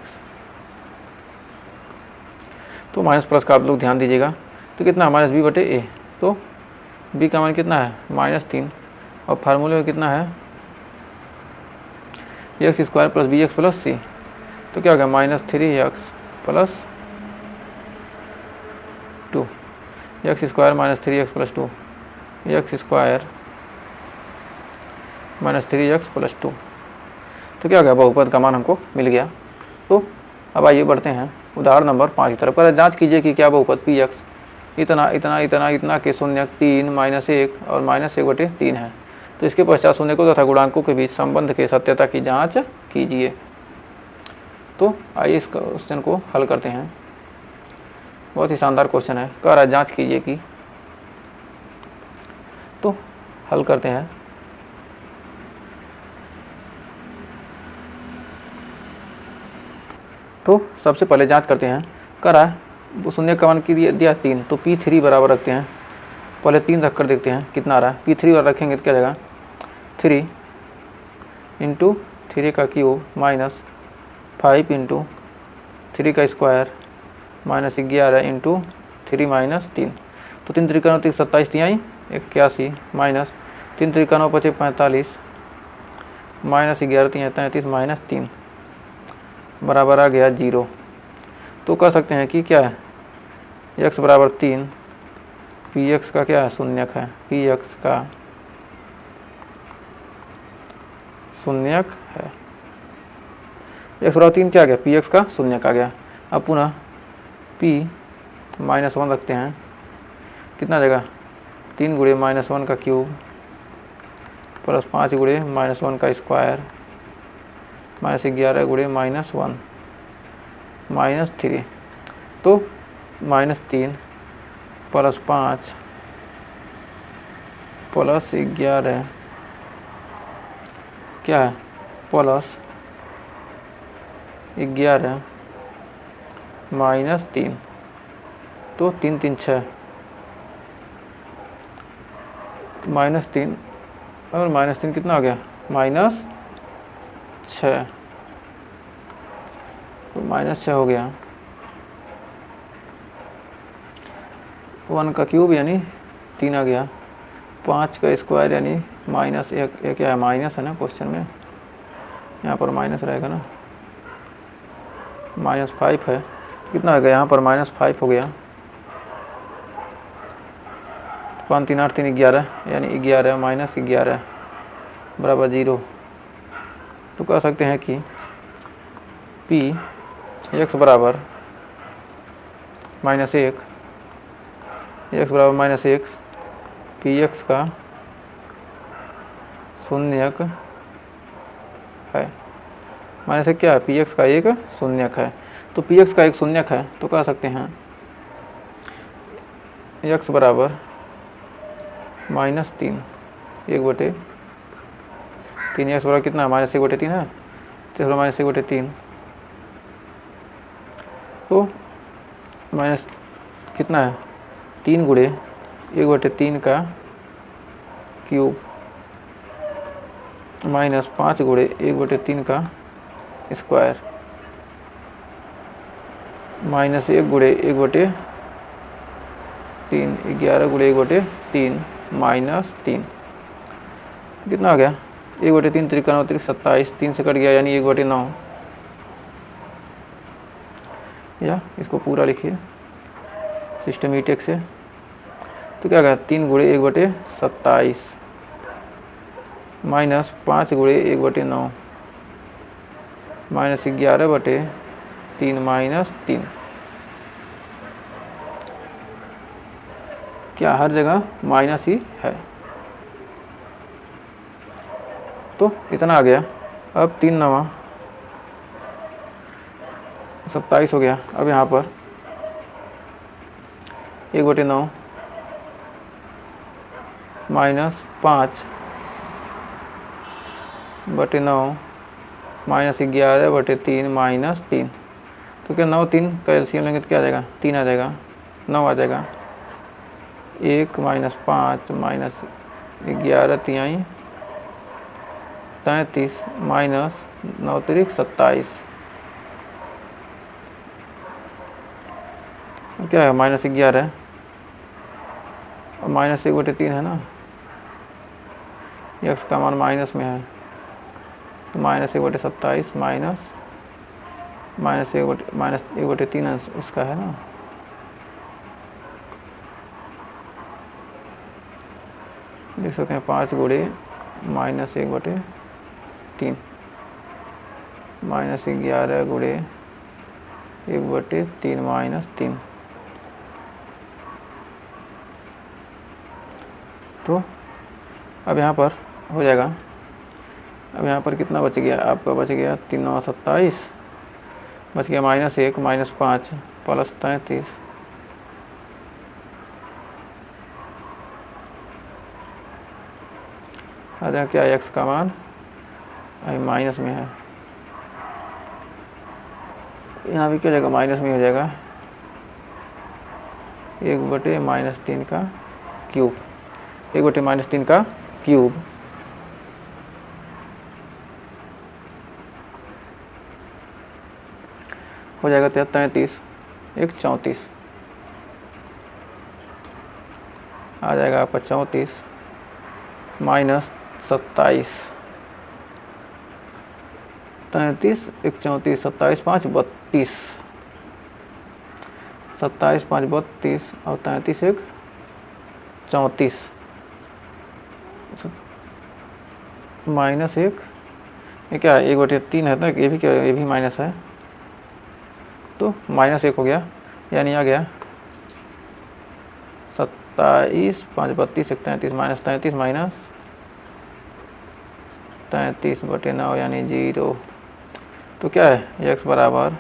तो माइनस प्लस का आप लोग ध्यान दीजिएगा। तो कितना -b बटे ए, तो b का मान कितना है -3 और फार्मूले में कितना है X square plus B X plus C, तो क्या हो गया -3x plus 2, X square -3x plus 2, X square -3x plus 2, तो क्या हो गया, बहुपद का मान हमको मिल गया। तो अब आइए बढ़ते हैं उदाहरण नंबर 5 की तरफ। पर जांच कीजिए कि क्या बहुपद px इतना इतना इतना इतना के शून्य 3 -1 और -1/3 है। तो इसके पश्चात शून्यकों तथा गुणांकों के बीच संबंध के सत्यता की जांच कीजिए। तो आइए इस क्वेश्चन को हल करते हैं। बहुत ही शानदार क्वेश्चन है, कह रहा है जांच कीजिए कि, तो हल करते हैं। तो सबसे पहले जांच करते हैं, कह रहा है शून्य का मान की दिया 3, तो P3 बराबर रखते हैं। पहले 3 रख कर देखते हैं कितना आ रहा है। P3 बार रखेंगे तो क्या जाएगा 3 × 3 का क्यूब -5 × 3 का स्क्वायर -11 × 3 - 3, तो 3 त्रिका 9 27 तिहाई 81 माइनस 3 त्रिका 9 5 45 -11 तिहाई 33 -3 बराबर आ गया 0। तो कह सकते हैं कि क्या है x बराबर 3, px का क्या है शून्यक है, px का शून्यक है। x बराबर 3 क्या आ गया, px का शून्यक आ गया। अब पुनः p -1 रखते हैं, कितना आ जाएगा 3 गुणे -1 का क्यूब प्लस 5 गुणे -1 का स्क्वायर -11 गुणे -1 -3, तो -3 प्लस 5 प्लस 11 क्या है प्लस 11 -3, तो 3 3 6 -3 और -3 कितना हो गया -6, तो -6 हो गया। 1 का क्यूब यानी 3 आ गया, 5 का स्क्वायर यानी -1, क्या है माइनस है ना क्वेश्चन में, यहाँ पर माइनस रहेगा ना, -5 है, तो कितना हो गया यहाँ पर -5 हो गया। 5 3 8 3 11 यानी 11 -11 बराबर 0। तो कह सकते हैं कि x बराबर -1, x बराबर -1 px का शून्यक है। -1 क्या है, px का एक शून्यक है। तो px का एक शून्यक है, तो कह सकते हैं x बराबर -3 1/3, x बराबर कितना है -1/3 है, तो -1/3, तो माइनस कितना है 3 गुणे 1/3 का क्यूब -5 गुणे 1/3 का स्क्वायर -1 गुणे 1/3 11 गुणे 1/3 -3, कितना हो गया 1/3 त्रिका 9 27, 3 से कट गया यानी 1/9, या इसको पूरा लिखिए सिस्टमेटिक से। तो क्या गया 3 गुणे 1/27 -5 गुणे 1/9 -11/3 3 माइनस 3। क्या हर जगह माइनस ही है, तो इतना आ गया। अब 3 9 27 हो गया। अब यहाँ पर 1/9 माइनस 5/9 माइनस 11/3 माइनस 3। तो क्या 9 3 का एलसीएम लेंगे तो क्या आ जाएगा, 3 आ जाएगा, 9 आ जाएगा। 1 माइनस 5 माइनस 11 तिहाई 33 माइनस 9 3 27। क्या है, माइनस 11 और माइनस 1/3 है ना, एक्स का मान माइनस में है, तो माइनस 1/27 माइनस 1/3 इसका है ना। देख सकते हैं 5 गुणे माइनस 1/3 माइनस 11 गुणे 1/3 माइनस 3। तो अब यहाँ पर हो जाएगा। अब यहाँ पर कितना बच गया आपका, बच गया 3 9 27, बच गया -1 -5 प्लस 33। आ जाएगा क्या, एक्स का मान अभी माइनस में है, यहाँ भी क्या जाएगा, माइनस में हो जाएगा। 1/-3 का क्यूब, 1/-3 का क्यूब हो जाएगा 33 1 34। आ जाएगा आपका 34 माइनस 27। 33 1 34 27 5 32, 27 5 32 और 33 1 34 -1, ये क्या है 1/3 है ना, ये भी क्या, ये भी माइनस है, तो -1 हो गया, यानी आ गया 27 5 32 1 33 माइनस 33 माइनस 33/9 यानी 0। तो क्या है, x बराबर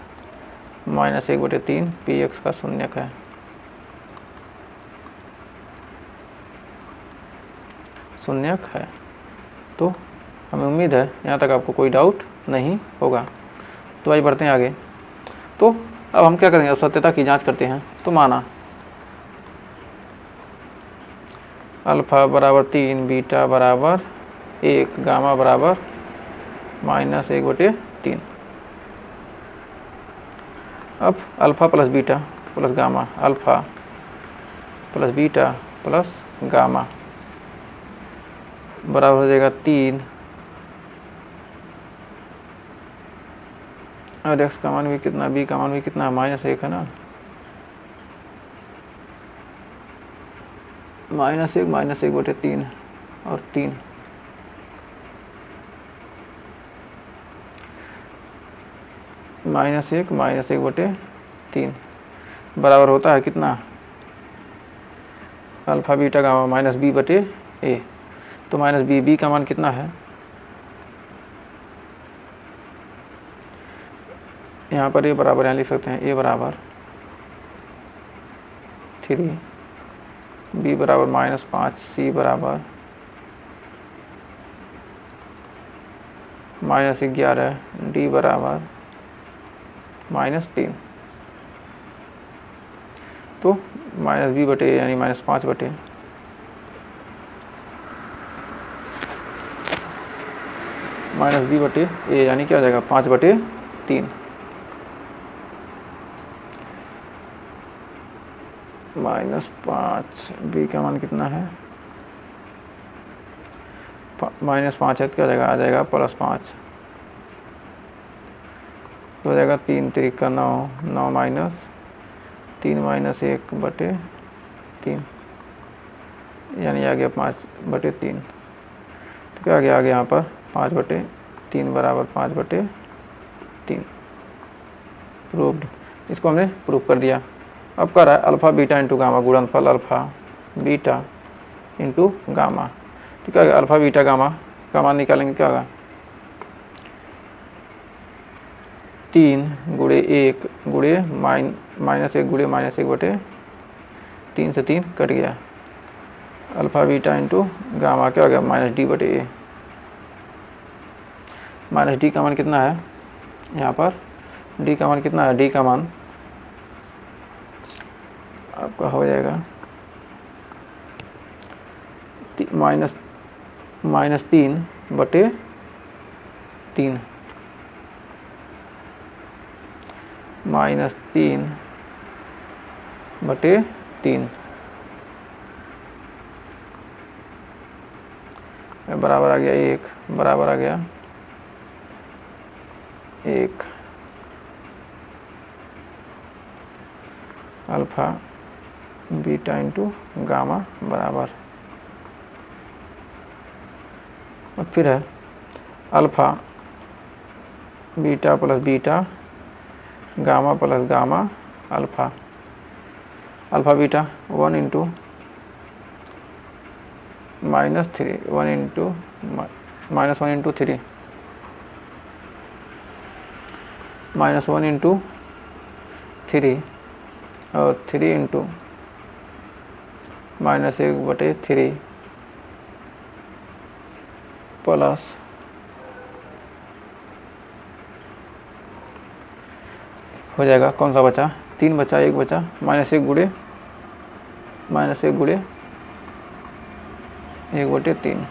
-1/3 पी एक्स का शून्यक है। शून्यक है, तो हमें उम्मीद है यहाँ तक आपको कोई डाउट नहीं होगा। तो आइए बढ़ते हैं आगे। तो अब हम क्या करेंगे, अब सत्यता की जांच करते हैं। तो माना अल्फा बराबर 3, बीटा बराबर 1, गामा बराबर -1/3। अब alpha plus beta plus gamma, alpha plus beta plus gamma बराबर हो जाएगा 3, और एक्स का मान भी कितना, बी का मान भी कितना, -1 है ना, -1 -1/3 और 3। -1 -1/3 बराबर होता है कितना, अल्फा बीटा गामा -b/a। तो -b का मान कितना है, यहाँ पर a बराबर, यहाँ लिख सकते हैं a बराबर 3, b बराबर -5, c बराबर -11, d बराबर -3। तो -b/a यानी -5/a -b/a यानी क्या हो जाएगा, 5/3 -5। बी का मान कितना है, -5 है, तो क्या हो जाएगा, आ जाएगा +5। तो हो जाएगा 3 3 का 9, 9 माइनस 3 -1/3 यानी आ गया 5/3। तो क्या आ गया यहाँ पर 5/3 बराबर 5/3। प्रूव्ड, इसको हमने प्रूव कर दिया। अब कर रहा है अल्फ़ा बीटा इंटू गामा, गुणनफल अल्फ़ा बीटा इंटू गामा। तो क्या होगा अल्फ़ा बीटा गामा का मान निकालेंगे, क्या होगा 3 गुणे 1 गुणे माइनस 1 गुणे माइनस 1 बटे 3 से 3 कट गया। अल्फ़ा बीटा इंटू गामा क्या हो गया माइनस डी बटे ए। माइनस डी का मान कितना है यहाँ पर, डी का मान कितना है, डी का मान आपका हो जाएगा माइनस 3 बटे 3, माइनस 3 बटे 3 बराबर आ गया 1, बराबर आ गया 1 अल्फ़ा बीटा इंटू गामा बराबर, और फिर है alpha beta plus beta gamma plus gamma alpha. Alpha beta 1 into minus 3, 1 into minus 1 into 3, minus 1 into 3 और 3 इंटू माइनस 1 बटे 3 प्लस हो जाएगा कौन सा बचा, 3 बचा, 1 बचा, माइनस 1 गुणे 1 बटे 3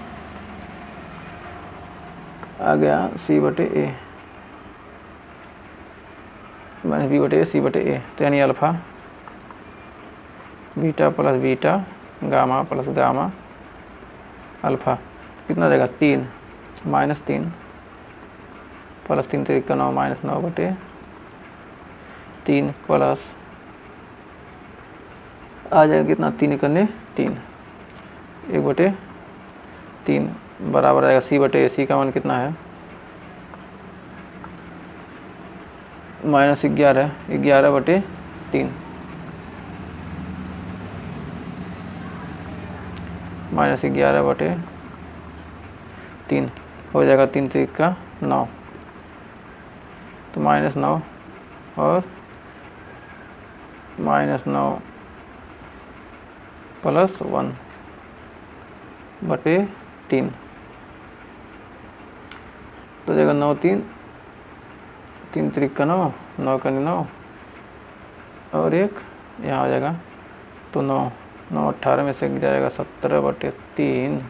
आ गया सी बटे ए, माइनस बी बटे ए सी बटे ए। तो यानी alpha beta plus beta gamma plus gamma alpha कितना जाएगा 3 माइनस 3 प्लस 3 3 का 9 माइनस 9 बटे 3 प्लस आ जाएगा कितना 3 करने 3, 1 बटे 3 बराबर आएगा सी बटे ए। सी का मान कितना है माइनस 11, 11 बटे 3, माइनस 11 बटे 3 हो जाएगा 3 3 का 9, तो माइनस 9 और माइनस 9 प्लस 1 बटे 3 तो जाएगा 9 3 3 3 का 9, 9 का 9 और 1 यहाँ हो जाएगा, तो 9 9 18 में से जाएगा 17 बटे 3।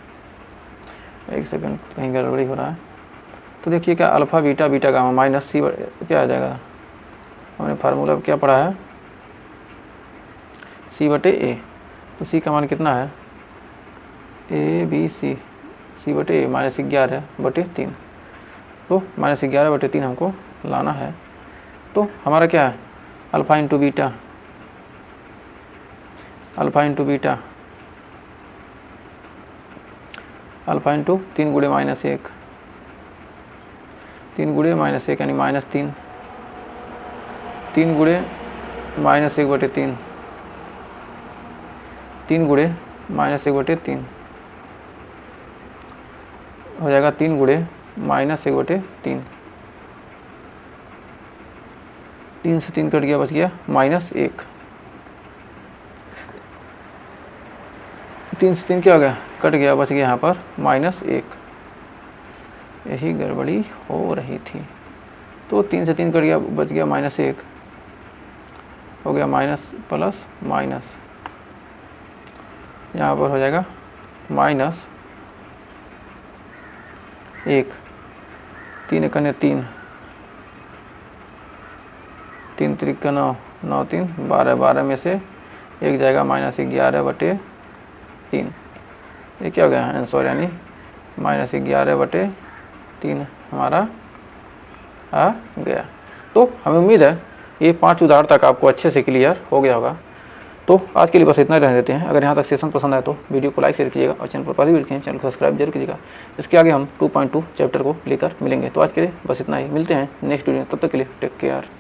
एक सेकंड कहीं गड़बड़ी हो रहा है। तो देखिए क्या alpha beta beta gamma minus C क्या आ जाएगा, हमने फार्मूला क्या पढ़ा है सी बटे ए। तो सी का मान कितना है ए बी सी, सी बटे ए माइनस 11 बटे 3, तो माइनस 11 बटे 3 हमको लाना है। तो हमारा क्या है alpha into beta, alpha into beta alpha into 3 गुणे माइनस 1, 3 गुणे माइनस 1 यानी माइनस 3, 3 गुणे माइनस 1 बटे 3, 3 गुणे माइनस 1 बटे 3 हो जाएगा 3 गुणे माइनस 1 बटे 3, 3 से 3 कट गया, बच गया माइनस 1, 3 से 3 क्या हो गया कट गया, बच गया यहाँ पर माइनस 1। यही गड़बड़ी हो रही थी। तो 3 से 3 कट गया, बच गया माइनस 1, हो गया माइनस प्लस माइनस, यहाँ पर हो जाएगा माइनस 1, 3 कन्या 3, 3 3 का 9, 9 3 12, 12 में से 1 जाएगा माइनस 11 बटे 3, ये क्या हो गया आंसर यानी माइनस 11 बटे 3 हमारा आ गया। तो हमें उम्मीद है ये 5 उदाहरण तक आपको अच्छे से क्लियर हो गया होगा। तो आज के लिए बस इतना ही रहने देते हैं। अगर यहाँ तक सेशन पसंद आए तो वीडियो को लाइक शेयर कीजिएगा और चैनल पर पहली बार चैनल को सब्सक्राइब जरूर कीजिएगा। इसके आगे हम 2.2 चैप्टर को लेकर मिलेंगे। तो आज के लिए बस इतना ही, मिलते हैं नेक्स्ट वीडियो, तब तक के लिए टेक केयर।